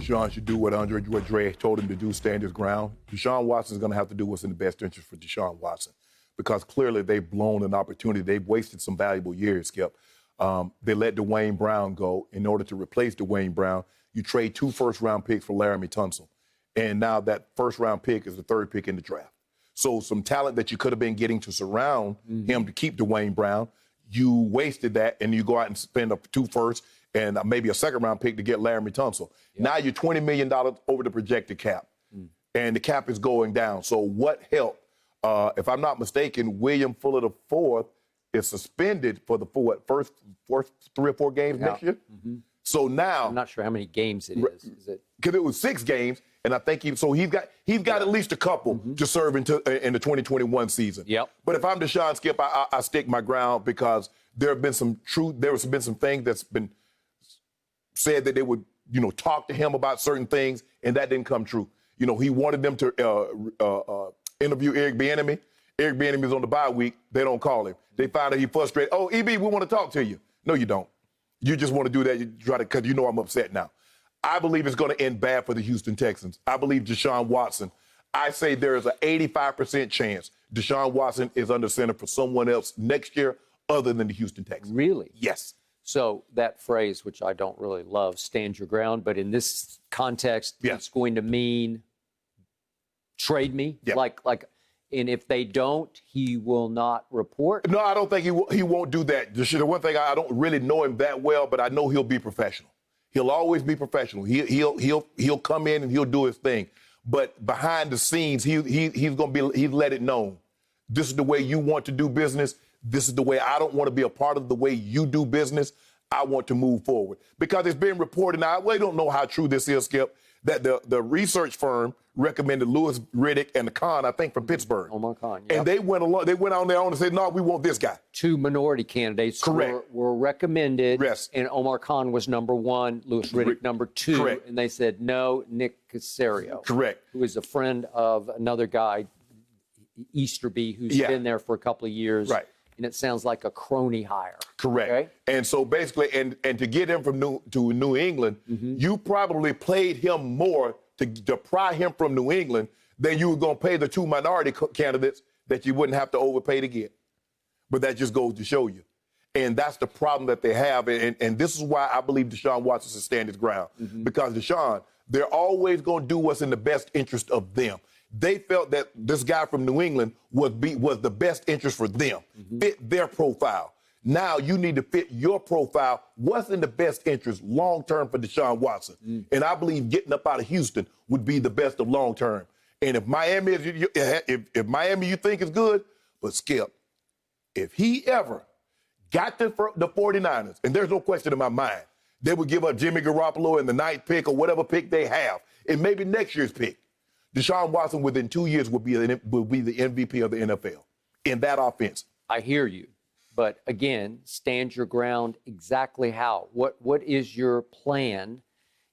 Deshaun should do what Dre told him to do, stand his ground. Deshaun Watson is going to have to do what's in the best interest for Deshaun Watson because clearly they've blown an opportunity. They've wasted some valuable years, Skip. They let Dwayne Brown go. In order to replace Dwayne Brown, you trade 2 first-round picks for Laramie Tunsil. And now that first-round pick is the 3rd pick in the draft. So some talent that you could have been getting to surround him to keep Dwayne Brown, you wasted that, and you go out and spend 2 firsts and maybe a 2nd-round pick to get Laramie Tunsil. Yep. Now you're $20 million over the projected cap, and the cap is going down. So what helped? If I'm not mistaken, William Fuller IV is suspended for the first 3 or 4 games next year. So now I'm not sure how many games it is. Is it? Because it was 6 games, and I think he's got at least a couple to serve in the 2021 season. Yep. But if I'm Deshaun, Skip, I stick my ground because there have been some things that's been said that they would, talk to him about certain things, and that didn't come true. He wanted them to interview Eric Bieniemy. Eric Bieniemy's on the bye week. They don't call him. They find out he's frustrated. Oh, EB, we want to talk to you. No, you don't. You just want to do that. You try to, because I'm upset now. I believe it's going to end bad for the Houston Texans. I believe Deshaun Watson. I say there is an 85% chance Deshaun Watson is under center for someone else next year other than the Houston Texans. Really? Yes. So that phrase, which I don't really love, stand your ground, but in this context, it's going to mean trade me? Yeah. And if they don't, he will not report? No, I don't think he won't do that. The one thing, I don't really know him that well, but I know he'll be professional. He'll always be professional. He'll come in and he'll do his thing. But behind the scenes, he's let it known. This is the way you want to do business. This is the way I don't want to be a part of the way you do business. I want to move forward. Because it's been reported now, we don't know how true this is, Skip, that the research firm recommended Louis Riddick and the Khan, I think, from Pittsburgh. Omar Khan, yeah. And they went on their own and said, no, we want this guy. 2 minority candidates were recommended. Yes. And Omar Khan was number 1, Louis Riddick number 2. Correct. And they said, no, Nick Caserio. Correct. Who is a friend of another guy, Easterby, who's been there for a couple of years. Right. And it sounds like a crony hire. Correct. Okay? And so basically, and to get him from New England, you probably played him more to pry him from New England than you were going to pay the 2 minority candidates that you wouldn't have to overpay to get. But that just goes to show you. And that's the problem that they have. And this is why I believe Deshaun Watson should stand his ground. Because Deshaun, they're always going to do what's in the best interest of them. They felt that this guy from New England was the best interest for them, fit their profile. Now you need to fit your profile. What's in the best interest long-term for Deshaun Watson? And I believe getting up out of Houston would be the best of long-term. And if Miami you think is good, but Skip, if he ever got the 49ers, and there's no question in my mind, they would give up Jimmy Garoppolo in the 9th pick or whatever pick they have, and maybe next year's pick. Deshaun Watson, within 2 years, will be the MVP of the NFL in that offense. I hear you. But again, stand your ground exactly how. What is your plan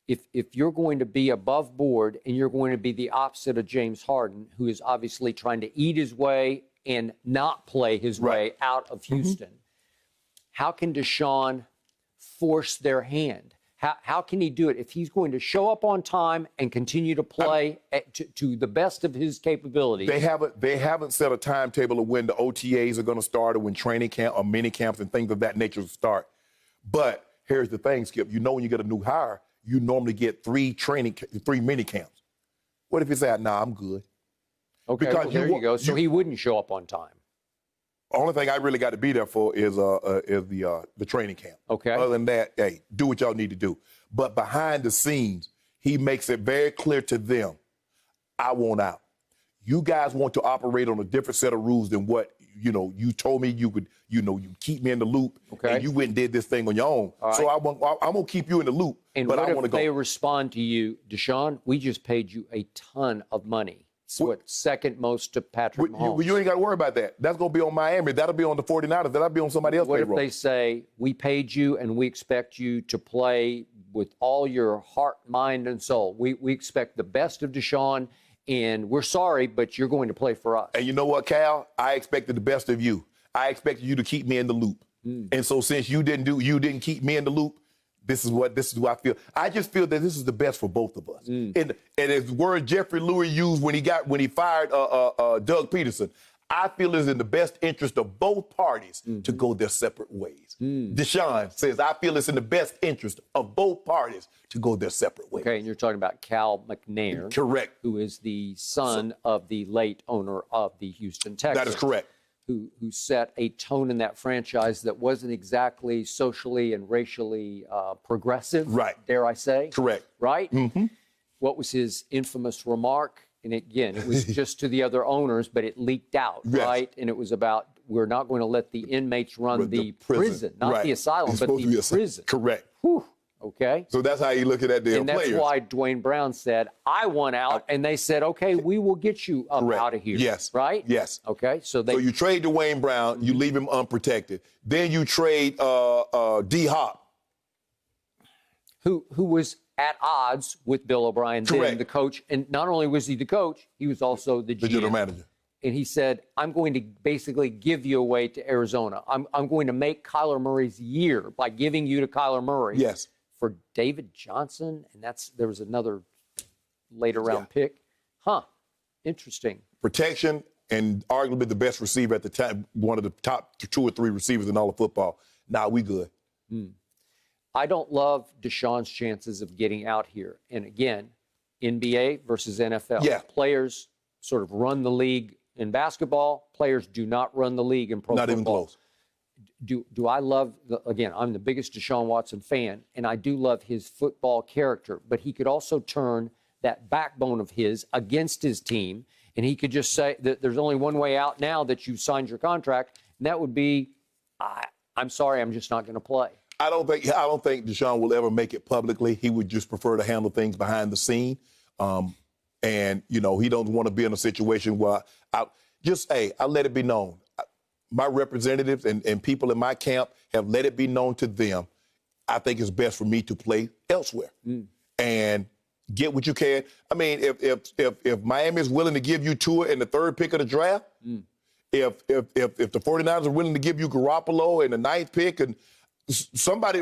if you're going to be above board and you're going to be the opposite of James Harden, who is obviously trying to eat his way and not play his way out of Houston? How can Deshaun force their hand? How can he do it if he's going to show up on time and continue to play to the best of his capabilities? They haven't set a timetable of when the OTAs are going to start or when training camp or mini camps and things of that nature will start. But here's the thing, Skip. When you get a new hire, you normally get 3 mini camps. What if he said, nah, I'm good? Okay, because there you go. So he wouldn't show up on time. Only thing I really got to be there for is the training camp. Okay. Other than that, hey, do what y'all need to do. But behind the scenes, he makes it very clear to them, I want out. You guys want to operate on a different set of rules than what, you told me you would, you keep me in the loop. Okay. And you went and did this thing on your own. Right. So I'm going to keep you in the loop, and but I want to go. They respond to you, Deshaun, we just paid you a ton of money. Second most to Patrick Mahomes. You ain't got to worry about that. That's going to be on Miami. That'll be on the 49ers. That'll be on somebody else's payroll. What if they say, we paid you and we expect you to play with all your heart, mind, and soul? We expect the best of Deshaun, and we're sorry, but you're going to play for us. And you know what, Cal? I expected the best of you. I expected you to keep me in the loop. And so since you didn't keep me in the loop, this is what I feel. I just feel that this is the best for both of us. And as the word Jeffrey Lurie used when he fired Doug Peterson, I feel it's in the best interest of both parties to go their separate ways. Deshaun says, I feel it's in the best interest of both parties to go their separate ways. Okay, and you're talking about Cal McNair. Correct. Who is the son of the late owner of the Houston Texans. That is correct. Who set a tone in that franchise that wasn't exactly socially and racially progressive, right? Dare I say? Correct. Right? What was his infamous remark? And again, it was just to the other owners, but it leaked out, yes. right? And it was about, we're not going to let the inmates run the prison. Not right. the asylum, but the prison. Correct. Whew. Okay. So that's how you look at that damn And that's players. why Dwayne Brown said, I want out. And they said, okay, we will get you up out of here. Yes. Right? Yes. Okay. So you trade Dwayne Brown, you leave him unprotected. Then you trade D Hop. Who was at odds with Bill O'Brien, then the coach. And not only was he the coach, he was also the GM. The general manager. And he said, I'm going to basically give you away to Arizona. I'm going to make Kyler Murray's year by giving you to Kyler Murray. Yes. For David Johnson, and there was another later round pick. Interesting. Protection and arguably the best receiver at the time, one of the top 2 or 3 receivers in all of football. Nah, we good. I don't love Deshaun's chances of getting out here. And again, NBA versus NFL. Yeah. Players sort of run the league in basketball. Players do not run the league in pro football. Not even close. Do I love, again, I'm the biggest Deshaun Watson fan, and I do love his football character, but he could also turn that backbone of his against his team, and he could just say that there's only one way out now that you've signed your contract, and that would be, I'm sorry, I'm just not going to play. I don't think Deshaun will ever make it publicly. He would just prefer to handle things behind the scene. And, he don't want to be in a situation where I let it be known. My representatives and people in my camp have let it be known to them, I think it's best for me to play elsewhere and get what you can. I mean, if Miami is willing to give you Tua in the 3rd pick of the draft, if the 49ers are willing to give you Garoppolo in the 9th pick, and somebody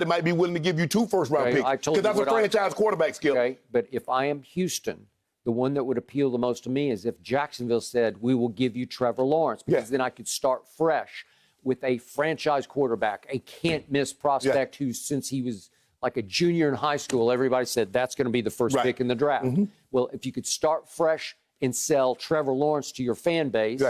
might be willing to give you 2 first-round picks because that's a franchise quarterback skill. Okay, but if I am Houston, the one that would appeal the most to me is if Jacksonville said, we will give you Trevor Lawrence, because then I could start fresh with a franchise quarterback, a can't-miss prospect who, since he was like a junior in high school, everybody said that's going to be the first pick in the draft. Well, if you could start fresh and sell Trevor Lawrence to your fan base,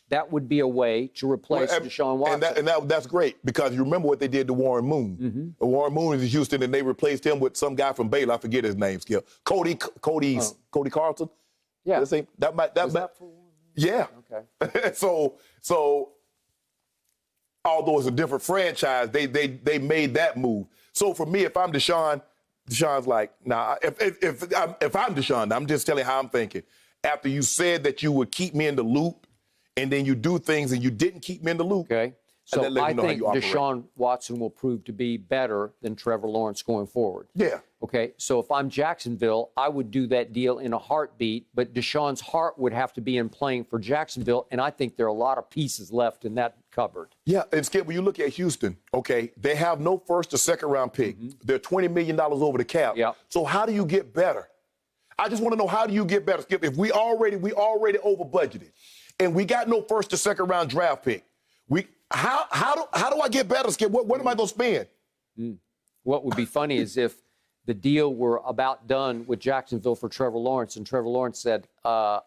that would be a way to replace Deshaun Watson. And that's great, because you remember what they did to Warren Moon. Warren Moon is in Houston, and they replaced him with some guy from Baylor. I forget his name, Skip. Cody Carlson. Yeah. That might for Warren Moon? Yeah. Okay. So although it's a different franchise, they made that move. So for me, if I'm Deshaun's like, nah. If I'm Deshaun, I'm just telling you how I'm thinking. After you said that you would keep me in the loop, and then you do things and you didn't keep me in the loop. Okay. So I think Deshaun Watson will prove to be better than Trevor Lawrence going forward. Yeah. Okay. So if I'm Jacksonville, I would do that deal in a heartbeat, but Deshaun's heart would have to be in playing for Jacksonville, and I think there are a lot of pieces left in that cupboard. Yeah, and Skip, when you look at Houston, okay, they have no 1st or 2nd round pick. They're $20 million over the cap. Yeah. So how do you get better? I just want to know, how do you get better, Skip? If we already over budgeted, and we got no 1st or 2nd round draft pick, how do I get better, Skip? What am I going to spend? What would be funny is if the deal were about done with Jacksonville for Trevor Lawrence, and Trevor Lawrence said, I'm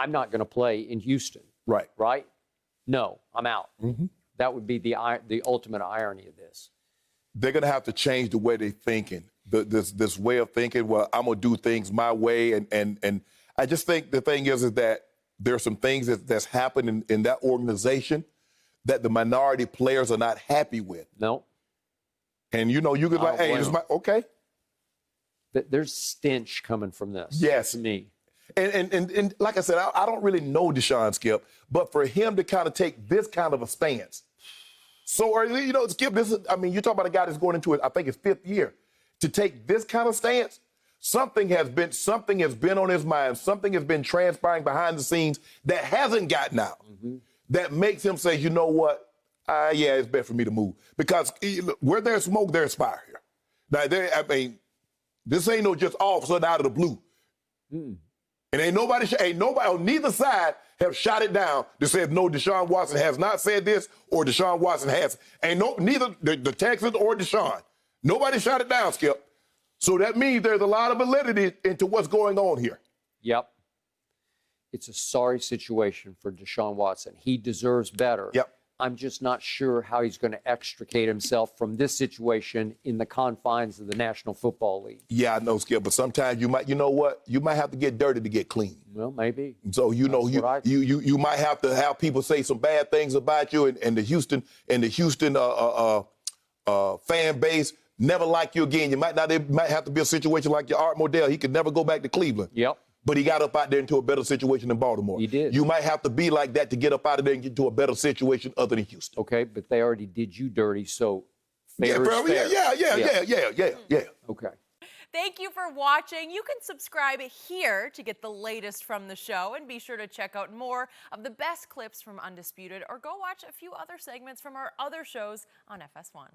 not going to play in Houston. Right. Right? No, I'm out. That would be the ultimate irony of this. They're going to have to change the way they're thinking, this way of thinking, well, I'm going to do things my way. And I just think the thing is that there are some things that's happened in that organization that the minority players are not happy with. No. And, you could like, hey, okay. There's stench coming from this. Yes. To me. And like I said, I don't really know Deshaun, Skip, but for him to kind of take this kind of a stance. So, Skip, you're talking about a guy that's going into it, I think his 5th year. To take this kind of stance, something has been on his mind. Something has been transpiring behind the scenes that hasn't gotten out. That makes him say, you know what? It's best for me to move. Because where there's smoke, there's fire here. Now, I mean, this ain't no just all of a sudden out of the blue. And ain't nobody on neither side have shot it down to say no, Deshaun Watson has not said this or Deshaun Watson has. Neither the Texans or Deshaun. Nobody shot it down, Skip. So that means there's a lot of validity into what's going on here. Yep. It's a sorry situation for Deshaun Watson. He deserves better. Yep. I'm just not sure how he's going to extricate himself from this situation in the confines of the National Football League. Yeah, I know, Skip, but sometimes you might have to get dirty to get clean. Well, maybe. So you might have to have people say some bad things about you, and the Houston fan base never like you again. It might have to be a situation like your Art Modell. He could never go back to Cleveland. Yep. But he got up out there into a better situation in Baltimore. He did. You might have to be like that to get up out of there and get to a better situation other than Houston. Okay, but they already did you dirty, so fair is fair. Yeah. Okay. Thank you for watching. You can subscribe here to get the latest from the show, and be sure to check out more of the best clips from Undisputed, or go watch a few other segments from our other shows on FS1.